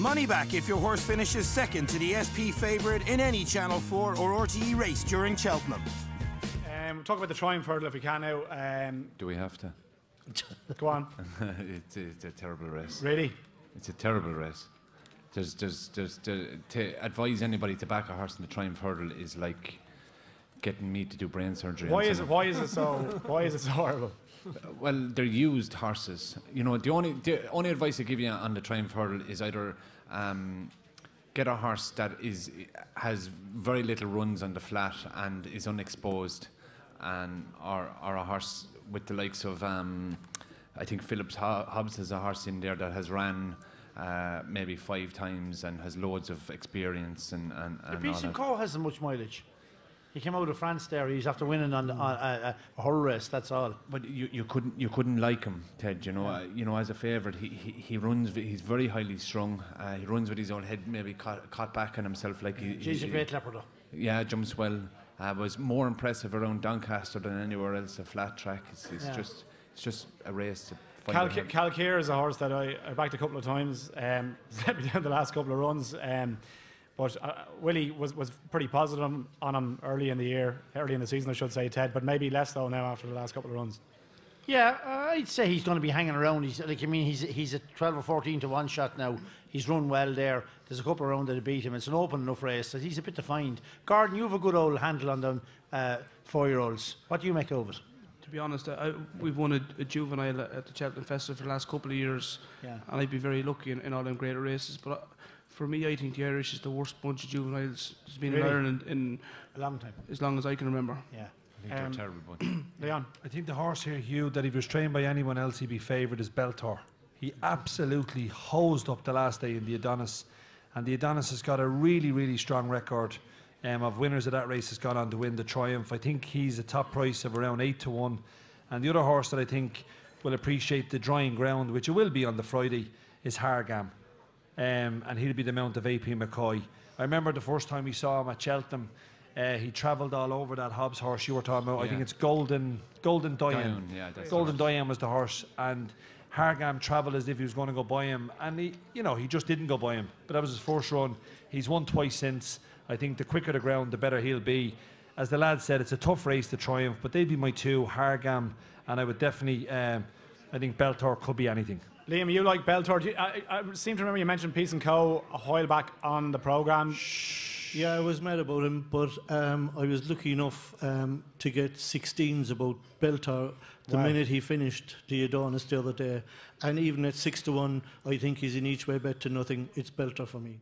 Money back if your horse finishes second to the SP favourite in any Channel 4 or RTE race during Cheltenham. Talk about the Triumph hurdle if we can now. Do we have to? Go on. It's a terrible race. Really? It's a terrible race. To advise anybody to back a horse in the Triumph hurdle is like getting me to do brain surgery. Why is it so horrible? Well, they're used horses. You know, the only advice I give you on the Triumph hurdle is either get a horse that has very little runs on the flat and is unexposed, or a horse with the likes of I think Phillips Hobbs has a horse in there that has ran maybe 5 times and has loads of experience and Beeson Coe hasn't much mileage. He came out of France there. He's after winning on a hurl race. That's all. But you couldn't like him, Ted. You know, as a favourite, he runs. He's very highly strung. He runs with his own head maybe caught back on himself. Like he's a great leopard, though. Yeah, jumps well. Was more impressive around Doncaster than anywhere else. A flat track. It's just a race to fight. Calcare is a horse that I backed a couple of times. Let me down the last couple of runs. But Willie was pretty positive on him early in the season, I should say, Ted. But maybe less so now after the last couple of runs. Yeah, I'd say he's going to be hanging around. He's a 12 or 14 to 1 shot now. He's run well there. There's a couple of rounds that beat him. It's an open enough race. So he's a bit to find. Gordon, you have a good old handle on them 4-year-olds. What do you make of it? To be honest, we've won a juvenile at the Cheltenham Festival for the last couple of years, and I'd be very lucky in all them greater races. But for me, I think the Irish is the worst bunch of juveniles there's been in Ireland in a long time, as long as I can remember. Yeah, I think they're a terrible bunch. Leon, I think the horse here, Hugh, that if he was trained by anyone else, he'd be favoured is Beltor. He absolutely hosed up the last day in the Adonis, and the Adonis has got a really, really strong record of winners of that race. Has gone on to win the Triumph. I think he's a top price of around 8 to 1, and the other horse that I think will appreciate the drying ground, which it will be on the Friday, is Hargam. And he'll be the mount of AP McCoy. I remember the first time we saw him at Cheltenham, he travelled all over that Hobbs horse you were talking about. Yeah. I think it's Golden Diane. Yeah, that's Golden Diane was the horse, and Hargam travelled as if he was going to go by him, and he just didn't go by him. But that was his first run. He's won twice since. I think the quicker the ground, the better he'll be. As the lad said, it's a tough race to Triumph, but they'd be my 2, Hargam, and I would definitely, I think Beltor could be anything. Liam, you like Beltor? I seem to remember you mentioned Peace and Co. a while back on the programme. Yeah, I was mad about him, but I was lucky enough to get 16s about Beltor the minute he finished the Adonis the other day. And even at 6 to 1, I think he's in each way bet to nothing. It's Beltor for me.